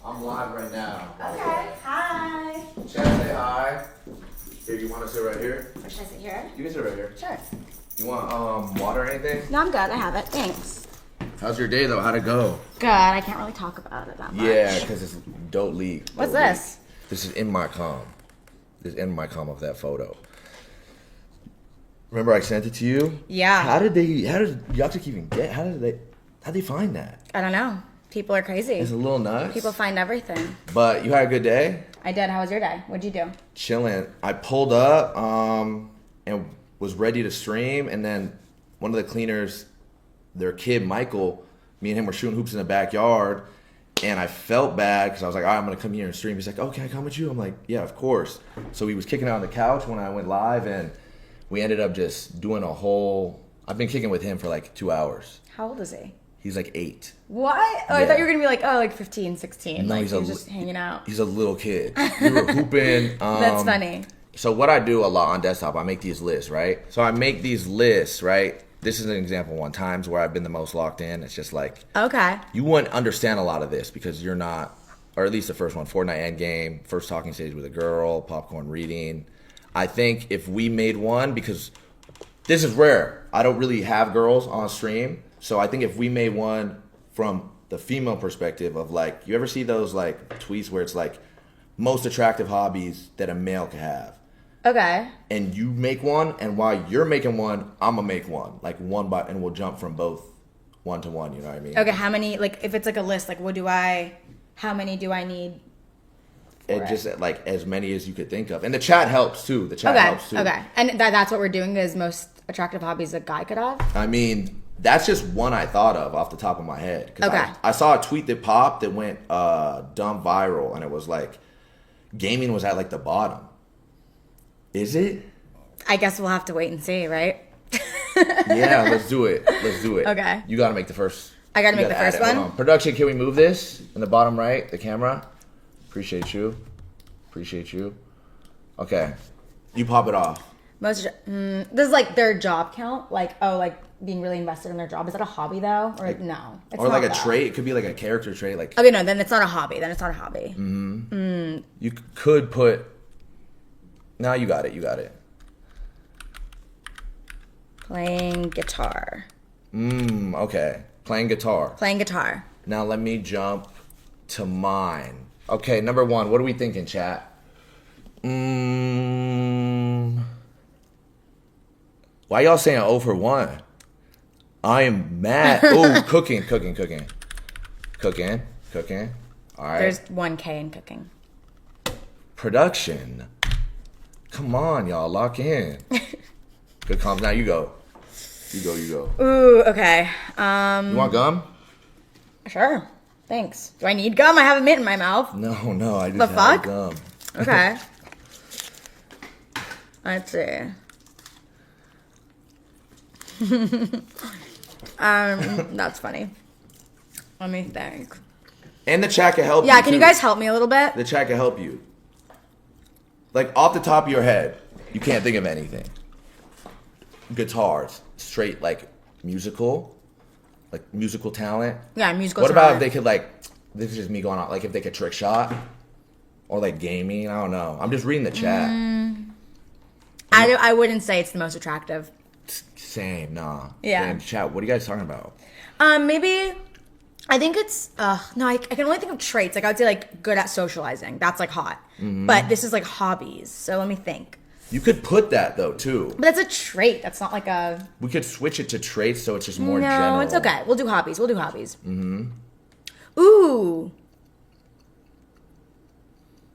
I'm live right now. Okay. Hi. Chat, say hi. Here, you want to sit right here? Or should I sit here? You can sit right here. Sure. You want water or anything? No, I'm good. I have it. Thanks. How's your day though? How'd it go? Good. I can't really talk about it that much. Yeah, because it's don't leak. What's Don't leak. this? This is in my com. This is in my com of that photo. Remember I sent it to you? Yeah. How did Yaptic even get? How'd they find that? I don't know. People are crazy. It's a little nuts. People find everything. But you had a good day? I did. How was your day? What'd you do? Chilling. I pulled up and was ready to stream, and then one of the cleaners, their kid Michael, me and him were shooting hoops in the backyard, and I felt bad because I was like, all right, I'm gonna come here and stream. He's like, oh, can I come with you? I'm like, yeah, of course. So he was kicking out on the couch when I went live, and we ended up just doing a whole. I've been kicking with him for like 2 hours. How old is he? He's like 8. What? Oh, I Yeah. thought you were gonna be like, oh, like 15, 16. No, like he's he a was li- just hanging out. He's a little kid. We were hooping. That's funny. So what I do a lot on desktop, I make these lists, right? So I make these lists, right? This is an example one times where I've been the most locked in. It's just like, Okay. you wouldn't understand a lot of this because you're not, or at least the first one, Fortnite Endgame, first talking stage with a girl, popcorn reading. I think if we made one, because this is rare. I don't really have girls on stream. So I think if we made one from the female perspective of like, you ever see those like tweets where it's like most attractive hobbies that a male could have? Okay. And you make one, and while you're making one, I'm gonna make one, like one by, and we'll jump from both one to one. You know what I mean? Okay. How many? Like, if it's like a list, like, how many do I need? And just like as many as you could think of, and the chat helps too. The chat Okay. helps too. Okay. And that's what we're doing. Is most attractive hobbies a guy could have? I mean, that's just one I thought of off the top of my head. 'Cause Okay. I saw a tweet that popped that went dumb viral, and it was like, gaming was at like the bottom. Is it? I guess we'll have to wait and see, right? Yeah, let's do it. Let's do it. Okay. You gotta make the first. I gotta you make the add first it. Hold one? on. Production, can we move this in the bottom right? The camera. Appreciate you. Appreciate you. Okay. You pop it off. This is like their job count. Like, oh, like being really invested in their job. Is that a hobby though? Or no? It's Or like not a though. trait. It could be like a character trait. Like Okay, no, then it's not a hobby. Then it's not a hobby. you could put. No, you got it. You got it. Playing guitar. Okay. Playing guitar. Playing guitar. Now let me jump to mine. Okay, number one. What are we thinking, chat? Why y'all saying 0 for 1? I am mad. Oh, cooking. All right. There's 1K in cooking. Production. Come on, y'all. Lock in. Good comms. Now you go. You go. Ooh, okay. You want gum? Sure. Thanks. Do I need gum? I have a mint in my mouth. No. I just The have fuck? gum. Okay. Let's see. That's funny. Let me think. And the chat can help you. Yeah, can you too. guys help me a little bit? The chat can help you. Like off the top of your head, you can't think of anything. Guitars, straight like musical talent. Yeah, musical What about talent. if they could like? This is just me going on. Like if they could trick shot, or like gaming. I don't know. I'm just reading the chat. I wouldn't say it's the most attractive. Same, nah. Yeah. Same. Chat. What are you guys talking about? Maybe I think it's no, I can only think of traits. Like I would say like good at socializing. That's like hot. But this is like hobbies. So let me think. You could put that though too. But that's a trait. That's not like a We could switch it to traits so it's just more No, general. it's okay. We'll do hobbies. Mm-hmm. Ooh.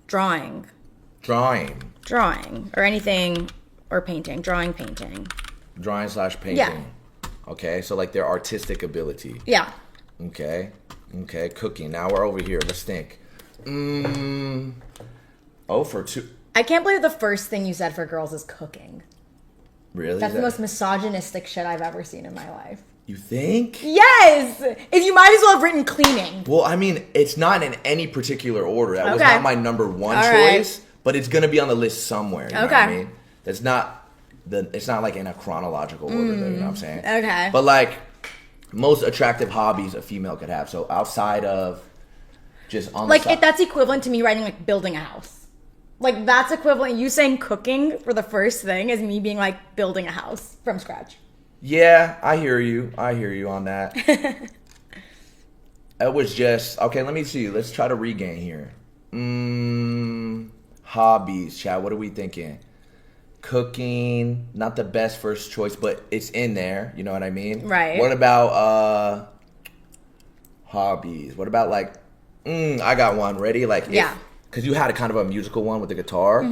Drawing. Or anything or painting. Drawing, painting. Drawing/painting. Yeah. Okay, so like their artistic ability. Yeah. Okay. Cooking. Now we're over here. Let's think. 0 for 2. I can't believe the first thing you said for girls is cooking. Really? That's Is the that- most misogynistic shit I've ever seen in my life. You think? Yes! If you might as well have written cleaning. Well, I mean, it's not in any particular order. That was Okay. not my number one All right. choice, but it's gonna be on the list somewhere. You know what I Okay. mean? It's not like in a chronological order, though, you know what I'm saying? Okay. But like most attractive hobbies a female could have. So outside of just on Like the side. that's equivalent to me writing like building a house. Like that's equivalent. You saying cooking for the first thing is me being like building a house from scratch. Yeah, I hear you. I hear you on that. It was just okay. Let me see. Let's try to regain here. Hobbies, Chad. What are we thinking? Cooking, not the best first choice, but it's in there. You know what I mean? Right. What about hobbies? What about like? I got one. Ready? Like Yeah. Because you had a kind of a musical one with the guitar.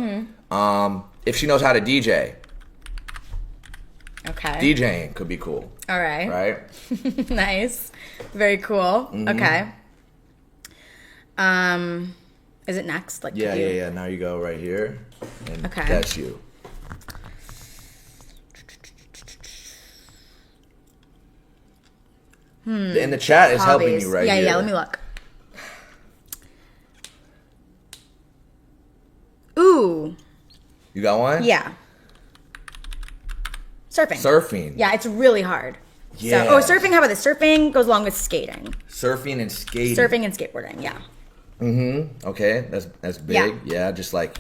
If she knows how to DJ, Okay. DJing could be cool. All right. Right? Nice. Very cool. Okay. Is it next? Like Yeah, you- yeah. Now you go right here. And Okay. that's you. And the chat is helping Hobbies. you right yeah, here. yeah. Let me look. Ooh. You got one? Yeah. Surfing. Surfing. Yeah, it's really hard. Yeah. So, surfing. How about this? Surfing goes along with skating. Surfing and skating. Surfing and skateboarding. Yeah. Okay, that's big. Yeah, just like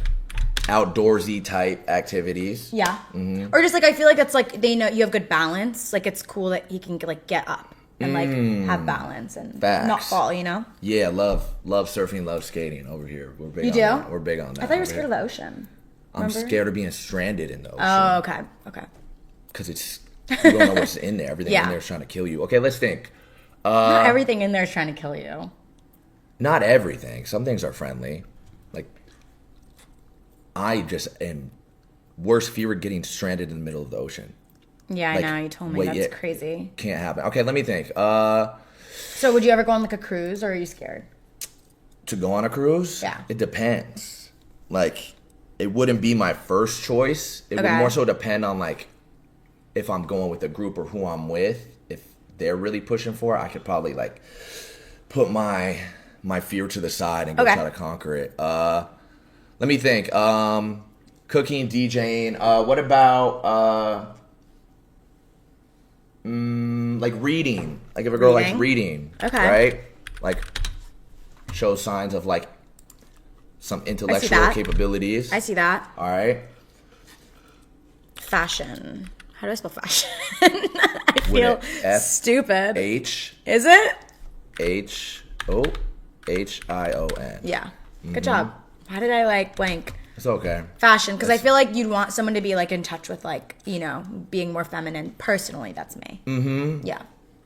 outdoorsy type activities. Yeah. Mm-hmm. Or just like I feel like that's like they know you have good balance. Like it's cool that you can like get up and like have balance and Facts. not fall. You know. Yeah, love surfing, love skating over here. We're big You on do? that. We're big on that. I thought you were over scared of here. the ocean. I'm remember? scared of being stranded in the ocean. Oh, okay. Okay. Because it's you don't know what's in there. Everything Yeah. in there is trying to kill you. Okay, let's think. Not everything in there is trying to kill you. Not everything. Some things are friendly. Like I just am worst fear of getting stranded in the middle of the ocean. Yeah, Like, I know. You told me wait, that's yeah. crazy. Can't happen. Okay, let me think. So would you ever go on like a cruise or are you scared? To go on a cruise? Yeah. It depends. Like, it wouldn't be my first choice. It would Okay. more so depend on like if I'm going with a group or who I'm with. If they're really pushing for it, I could probably like put my fear to the side and go Okay. try to conquer it. Let me think. Cooking, DJing. What about like reading? Like if a girl likes reading, Okay. right? Like shows signs of like some intellectual that. capabilities. I see that. All right. Fashion. How do I spell fashion? I With feel an F, stupid. H Is it? H O H I O N. Yeah. Mm-hmm. Good job. How did I like blank? It's okay. Fashion, because I feel like you'd want someone to be like in touch with like, you know, being more feminine. Personally, that's me. Mm-hmm. Yeah.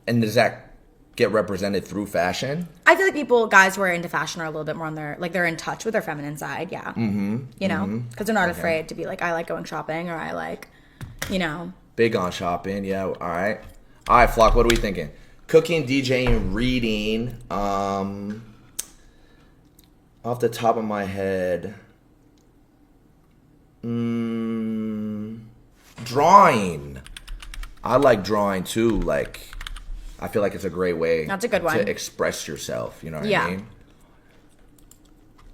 And does that get represented through fashion? I feel like guys who are into fashion are a little bit more on their, like they're in touch with their feminine side. Yeah. Mm-hmm. You know, because they're not afraid to be like, I like going shopping or I like, you know. Big on shopping, yeah. All right, Flock. What are we thinking? Cooking, DJing, reading. Off the top of my head, drawing. I like drawing too. Like, I feel like it's a great way. That's a good one. To express yourself. You know what Yeah. I mean?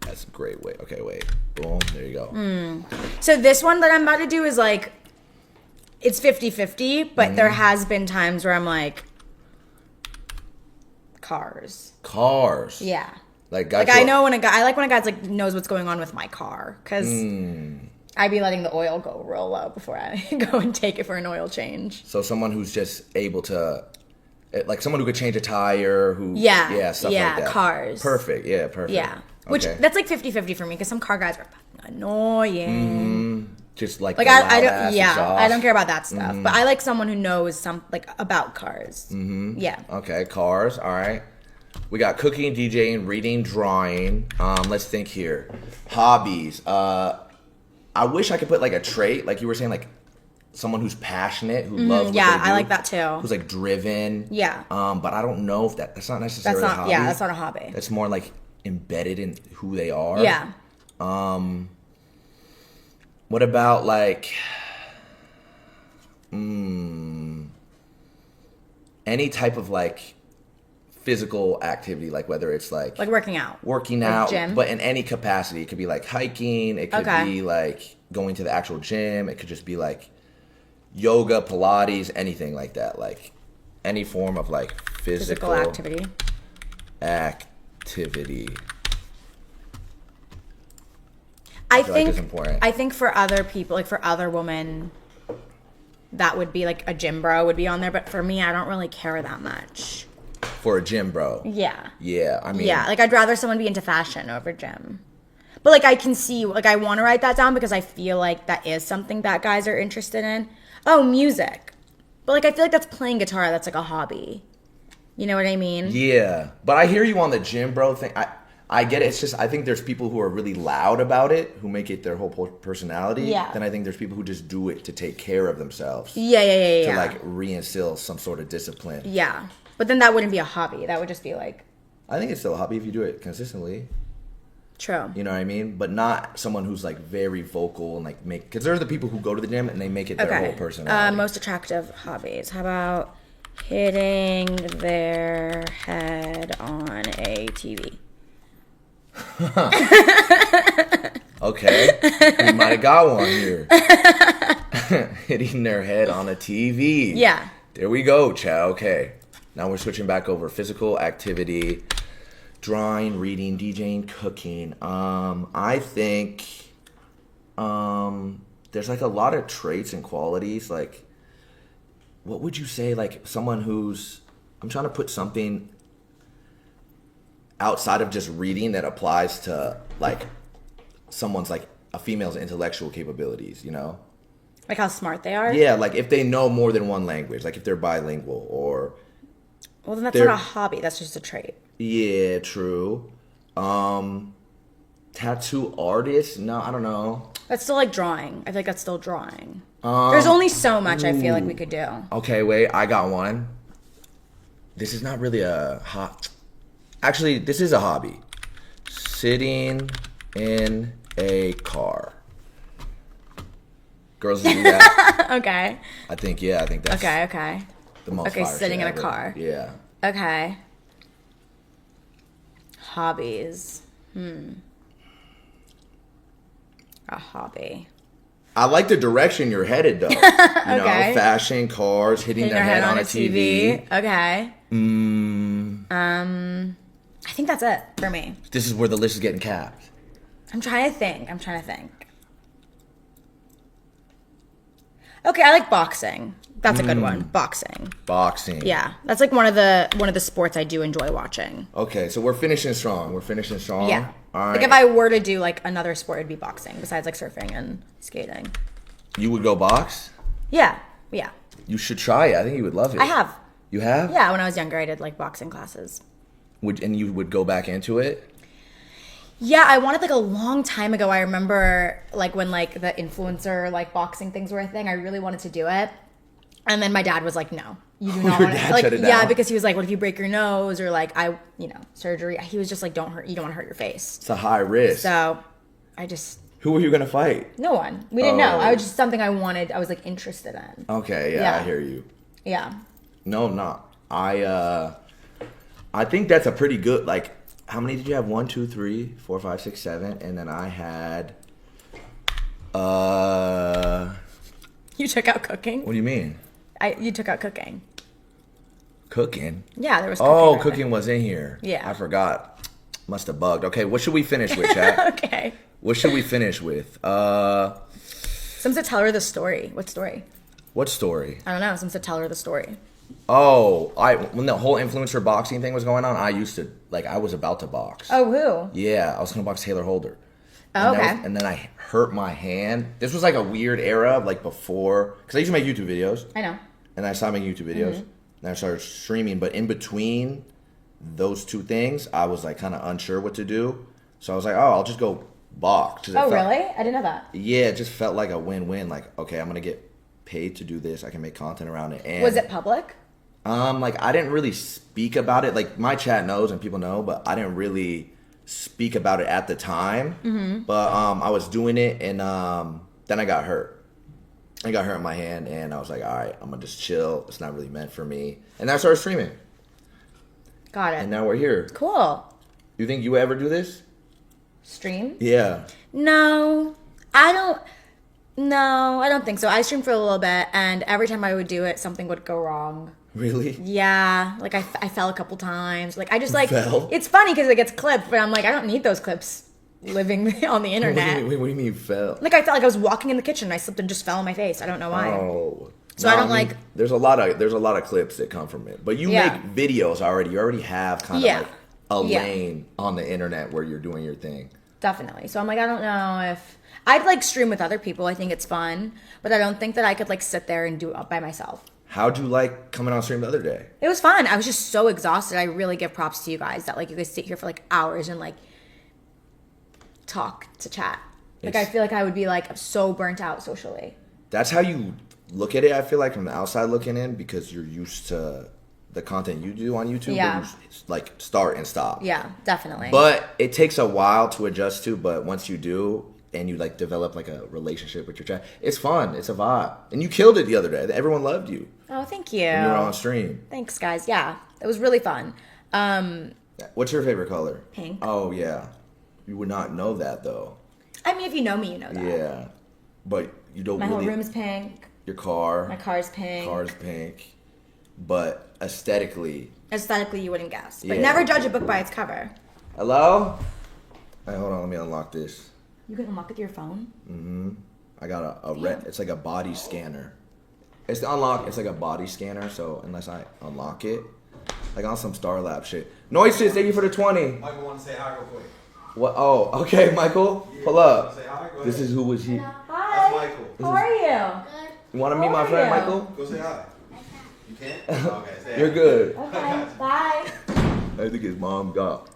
That's a great way. Okay, wait. Boom. There you go. So this one that I'm about to do is like, it's 50-50, but there has been times where I'm like, cars. Cars. Yeah. Like I know when I like when a guy's like knows what's going on with my car because I'd be letting the oil go real low before I go and take it for an oil change. So someone who's just able to, like someone who could change a tire, who stuff like that. Cars. Perfect. Yeah, perfect. Yeah, which Okay. that's like 50-50 for me because some car guys are fucking annoying. Just like Like the I loud don't ass yeah exhaust. I don't care about that stuff, but I like someone who knows some like about cars. Yeah. Okay, cars. All right. We got cooking, DJing, reading, drawing. Let's think here. Hobbies. I wish I could put like a trait, like you were saying, like someone who's passionate, who loves. What yeah, they I do, like that too. Who's like driven. Yeah. But I don't know if that's not necessarily That's a not hobby. yeah that's not a hobby. It's more like embedded in who they are. Yeah. What about like any type of like physical activity, like whether it's like Like working out. working Like out, gym? but in any capacity. It could be like hiking, it could Okay. be like going to the actual gym, it could just be like yoga, Pilates, anything like that. Like any form of like physical Physical activity. activity? I feel like think it's important. I think for other people, like for other women, that would be like a gym bro would be on there. But for me, I don't really care that much. For a gym bro. Yeah. Yeah, I mean. Yeah, like I'd rather someone be into fashion over gym. But like I can see, like I want to write that down because I feel like that is something that guys are interested in. Oh, music. But like I feel like that's playing guitar. That's like a hobby. You know what I mean? Yeah, but I hear you on the gym bro thing. I get it. It's just I think there's people who are really loud about it, who make it their whole personality. Yeah. Then I think there's people who just do it to take care of themselves. Yeah. To like reinstill some sort of discipline. Yeah. But then that wouldn't be a hobby. That would just be like. I think it's still a hobby if you do it consistently. True. You know what I mean? But not someone who's like very vocal and like make, because there are the people who go to the gym and they make it their whole personality. Most attractive hobbies. How about hitting their head on a TV? Okay, we might have got one here. Hitting their head on a TV. Yeah. There we go, Chow. Okay. Now we're switching back over. Physical activity, drawing, reading, DJing, cooking. I think there's like a lot of traits and qualities. Like, what would you say? Like someone who's, I'm trying to put something outside of just reading that applies to like someone's like a female's intellectual capabilities, you know? Like how smart they are? Yeah, like if they know more than one language, like if they're bilingual or. Well, then that's not a hobby. That's just a trait. Yeah, true. Tattoo artist? No, I don't know. That's still like drawing. I feel like that's still drawing. There's only so much I feel like we could do. Okay, wait, I got one. This is not really a Actually, this is a hobby. Sitting in a car. Girls do that. Okay. I think that's Okay. the most Okay, fire sitting shit in a ever. car. Yeah. Okay. Hobbies. A hobby. I like the direction you're headed, though. You know, Okay. fashion, cars, hitting their head on a TV. Okay. I think that's it for me. This is where the list is getting capped. I'm trying to think. Okay, I like boxing. That's a good one. Boxing. Boxing. Yeah, that's like one of the sports I do enjoy watching. Okay, so we're finishing strong. Yeah. All right. Like if I were to do like another sport, it'd be boxing besides like surfing and skating. You would go box? Yeah. You should try it. I think you would love it. I have. You have? Yeah, when I was younger, I did like boxing classes. And you would go back into it? Yeah, I wanted like a long time ago. I remember like when like the influencer like boxing things were a thing. I really wanted to do it. And then my dad was like, "No, you do not Your want to." dad Like, shut it yeah, down? because he was like, "What if you break your nose or like surgery?" He was just like, "Don't hurt. You don't want to hurt your face." It's a high risk. So, I just Who were you going to fight? no one. We didn't know. Oh. I was just something I wanted. I was like interested in. Okay, yeah, Yeah. I hear you. Yeah. No, I'm not. I think that's a pretty good, like, how many did you have? 1, 2, 3, 4, 5, 6, 7. And then I had, You took out cooking. what do you mean? You took out cooking. Cooking? Yeah, there was. Cooking Oh, right cooking was in here. Yeah. I forgot. Must have bugged. Okay, what should we finish with, chat? there. Okay. What should we finish with? Someone said tell her the story. What story? What story? I don't know. Someone said tell her the story. Oh, when the whole influencer boxing thing was going on, I used to, like, I was about to box. Oh, who? Yeah, I was going to box Taylor Holder. Oh, And that okay. was- and then I hurt my hand. This was like a weird era, like before, because I used to make YouTube videos, I know. and I stopped making YouTube videos, Mm-hmm. and I started streaming. But in between those two things, I was like kind of unsure what to do. So I was like, oh, I'll just go box. 'Cause it Oh, felt- really? I didn't know that. Yeah, it just felt like a win-win. Like, okay, I'm gonna get paid to do this. I can make content around it. And Was it public? like I didn't really speak about it. Like my chat knows and people know, but I didn't really speak about it at the time. Mm-hmm. But I was doing it, and then I got hurt. I got hurt in my hand, and I was like, all right, I'm gonna just chill. It's not really meant for me. And then I started streaming, Got it. and now we're here. Cool. You think you would ever do this? Stream? Yeah. No, I don't. No, I don't think so. I streamed for a little bit, and every time I would do it, something would go wrong. Really? Yeah, like I fell a couple times. Like I just like Fell? it's funny because it gets clipped, but I'm like I don't need those clips living on the What internet. do you mean you fell? Like I felt like I was walking in the kitchen and I slipped and just fell on my face. I don't know why. Oh. So I don't like- There's a lot of clips that come from it. But you Yeah. make videos already. You already have kind Yeah. of like a Yeah. lane on the internet where you're doing your thing. Definitely. So I'm like I don't know if I'd like stream with other people. I think it's fun, but I don't think that I could like sit there and do it by myself. How'd you like coming on stream the other day? It was fun. I was just so exhausted. I really give props to you guys that like you guys sit here for like hours and like talk to chat. Like I It's- feel like I would be like so burnt out socially. That's how you look at it, I feel like, from the outside looking in, because you're used to the content you do on YouTube. Yeah. But you, like, start and stop. Yeah, definitely. But it takes a while to adjust to, but once you do, and you like develop like a relationship with your chat, it's fun. It's a vibe. And you killed it the other day. Everyone loved you. Oh, thank you. When you were on stream. Thanks, guys. Yeah, it was really fun. What's your favorite color? Pink. Oh, yeah. You would not know that, though. I mean, if you know me, you know that. Yeah. But you don't My really... whole room is pink. Your car. My car's pink. Car's pink. But aesthetically... Aesthetically, you wouldn't guess. But Yeah. never judge a book by its cover. Hello? Hey, hold on. Let me unlock this. You can unlock with your phone? I got a red... It's like a body scanner. It's to unlock. It's like a body scanner, so unless I unlock it... Like on some Star Lab shit. Noises, thank you for the 20. Michael want to say hi real quick. What? Oh, okay, Michael. Pull up. Say hi. Go This ahead. is who was he. Hi. That's Michael. How are you? You want to meet How my are friend, you? Michael? Go say hi. You can't? Okay, say You're hi. good. Okay, bye. I think his mom got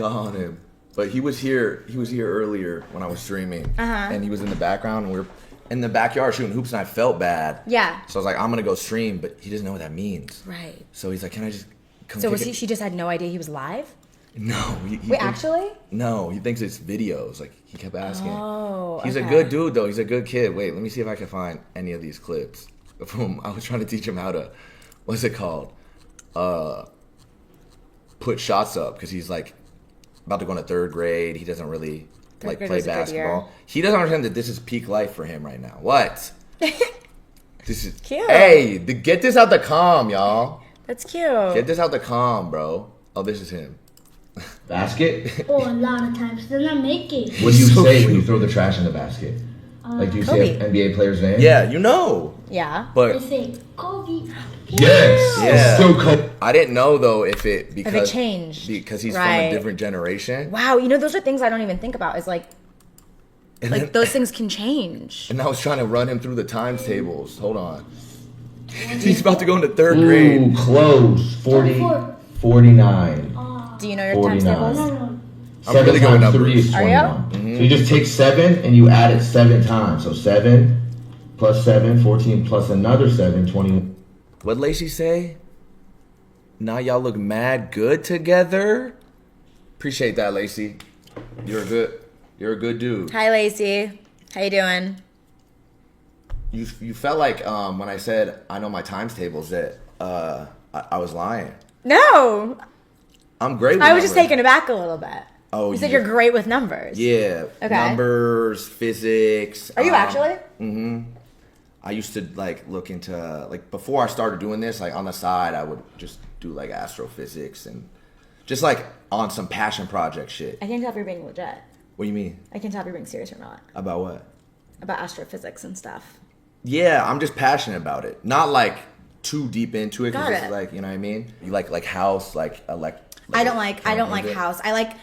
on him. But he was here. He was here earlier when I was streaming, and he was in the background. And we were in the backyard shooting hoops, and I felt bad. Yeah. So I was like, I'm gonna go stream, but he doesn't know what that means. Right. So he's like, can I just come? So kick was it?" she just had no idea he was live? No. He Wait, thinks- actually? No, he thinks it's videos. Like he kept asking. Oh, He's a okay. good dude though. He's a good kid. Wait, let me see if I can find any of these clips of him. I was trying to teach him how to, what's it called? Put shots up because he's like about to go into third grade. He doesn't really Third like grade play was a good basketball. year. He doesn't understand that this is peak life for him right now. What? This is Cute. Hey, get this out the calm, y'all. That's cute. Get this out the calm, bro. Oh, this is him. Basket? Oh, a lot of times. Then I make it. What do you So say when cute. you throw the trash in the basket? Like, do you say Kobe. an NBA player's name? Yeah, you know. Yeah. I But say, Kobe. Yes. Yeah. Still Kobe. I didn't know though if it because changed. because he's from Right. a different generation. Wow, you know those are things I don't even think about. Is like And like then- those things can change. And I was trying to run him through the times tables. Hold on. He's about to go into third grade. Ooh, close. 40, 49. Do you know your times 49. tables? No. I'm really good with times 3 numbers. is Are you? 21. So you just take 7 and you add it 7 times. So 7 plus 7, 14 plus another 7, 21. What'd Lacey say? Now y'all look mad good together. Appreciate that, Lacey. You're a good dude. Hi, Lacey. How you doing? You felt like when I said I know my times tables that I was lying. No, I'm great with I was just numbers. taken aback a little bit. Oh, You said yeah. you're great with numbers. Yeah. Okay. Numbers, physics. Are you actually? I used to like look into like before I started doing this, like on the side I would just do like astrophysics and just like on some passion project shit. I can't tell if you're being legit. What do you mean? I can't tell if you're being serious or not About what? about astrophysics and stuff. Yeah, I'm just passionate about it. Not like too deep into it Got because it's it. like, you know what I mean? You like house, like I don't like music? house. I like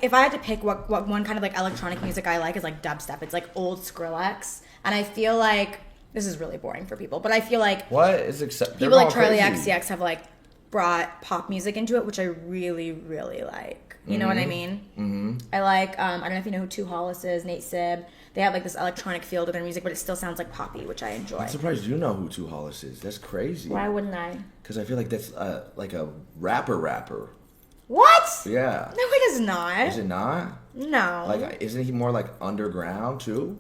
if I had to pick what one kind of like electronic music I like is like dubstep. It's like old Skrillex, and I feel like this is really boring for people, but I feel like What is accept? people like Charlie XCX have like brought pop music into it, which I really really like. You know what I mean? Mm-hmm. I like I don't know if you know who Two Hollis is, Nate Sibb. They have like this electronic feel to their music, but it still sounds like poppy, which I enjoy. I'm surprised you know who Two Hollis is. That's crazy. Why wouldn't I? Because I feel like that's like a rapper. What? Yeah. No, it is not. Is it not? No. Like, isn't he more like underground too?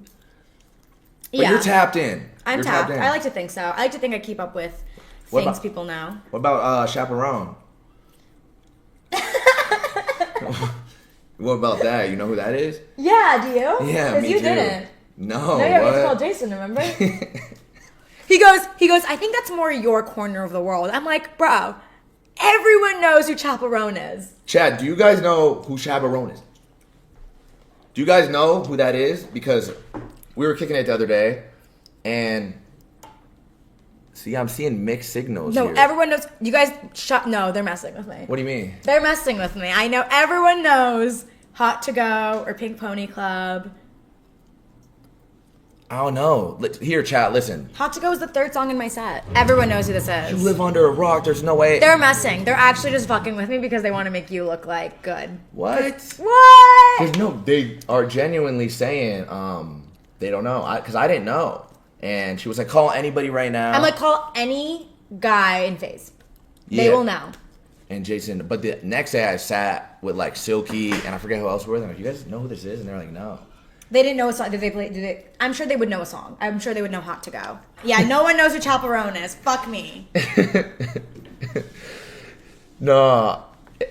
But yeah. you're tapped in. I'm You're tapped. in. I like to think so. I like to think I keep up with What things about- people know. What about Chaperone? What about that? You know who that is? Yeah, do you? Yeah, Because me you too. didn't. No, No, yeah, we what? just called Jason, remember? He goes, I think that's more your corner of the world. I'm like, bro, everyone knows who Chaperone is. Chad, do you guys know who Chaperone is? Do you guys know who that is? Because we were kicking it the other day, and see, I'm seeing mixed signals No, here. everyone knows. You guys, no, they're messing with me. What do you mean? They're messing with me. I know everyone knows Hot to Go or Pink Pony Club. I don't know. Here, chat, listen. Hot to Go is the third song in my set. Everyone knows who this is. You live under a rock. There's no way. They're messing. They're actually just fucking with me because they want to make you look like good. What? What? There's no. They are genuinely saying they don't know. Because I didn't know. And she was like, call anybody right now. I'm like, call any guy in FaZe. They Yeah. will know. And Jason, but the next day I sat with like Silky and I forget who else were there. Like, you guys know who this is? And they're like, no. They didn't know a song. Did they play? Did they? I'm sure they would know a song. I'm sure they would know Hot to Go. Yeah, no one knows who Chaperone is. Fuck me. No.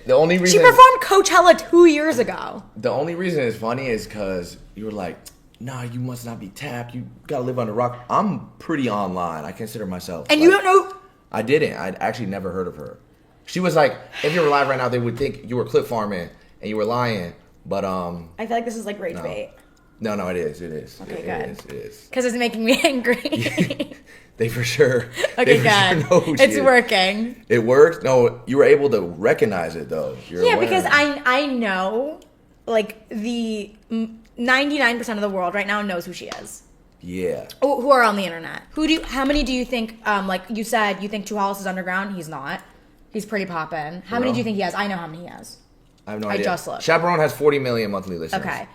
The only She reason performed Coachella 2 years ago. the only reason it's funny is because you were like, nah, you must not be tapped. You gotta live under a rock. I'm pretty online. I consider myself. And like, you don't know. I didn't. I'd actually never heard of her. She was like, if you were live right now, they would think you were clip farming and you were lying. But I feel like this is like rage bait. no, it is. It is. Okay, It good. is. It is. Because it's making me angry. They for sure. Okay, they for good. sure know who she It's is. working. It worked. No, you were able to recognize it though. You're Yeah, aware. because I know, like, the 99% of the world right now knows who she is. Yeah. Who are on the internet. How many do you think, like you said, you think Two Hollis is underground? He's not. He's pretty poppin'. How many No. do you think he has? I know how many he has. I have no I idea. just looked. Chaperone has 40 million monthly listeners. Okay.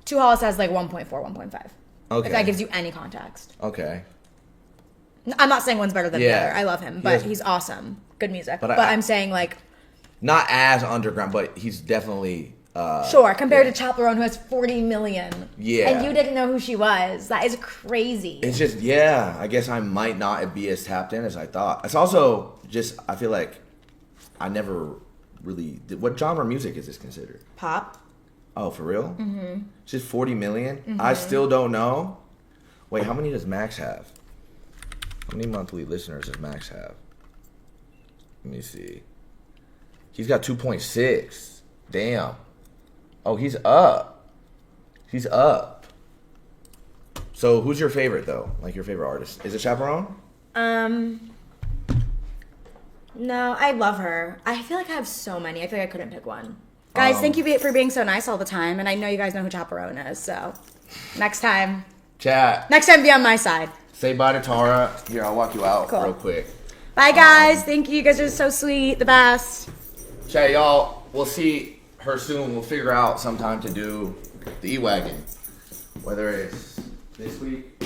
Two Hollis has like 1.4, 1.5. Okay. If that gives you any context. Okay. I'm not saying one's better than the Yeah. other. I love him, He but has- he's awesome. Good music. But But, I- I'm saying, like, Not as underground, but he's definitely. sure, compared yeah. to Chaperone, who has 40 million. Yeah. And you didn't know who she was. That is crazy. It's just, yeah, I guess I might not be as tapped in as I thought. It's also just, I feel like I never really. What genre of music is this considered? Pop. Oh, for real? Mm-hmm. It's just 40 million? I still don't know. Wait, how many does Max have? How many monthly listeners does Max have? Let me see. He's got 2.6. Damn. Oh, he's up. He's up. So, who's your favorite, though? Like, your favorite artist? Is it Chaperone? No, I love her. I feel like I have so many. I feel like I couldn't pick one. Guys, thank you for being so nice all the time. And I know you guys know who Chaperone is. So, next time, Be on my side. say bye to Tara. Here, I'll walk you out Cool. real quick. Bye, guys. Thank you. You guys are so sweet. The best. Chat, y'all, we'll see her soon. We'll figure out sometime to do the E-Wagon. Whether it's this week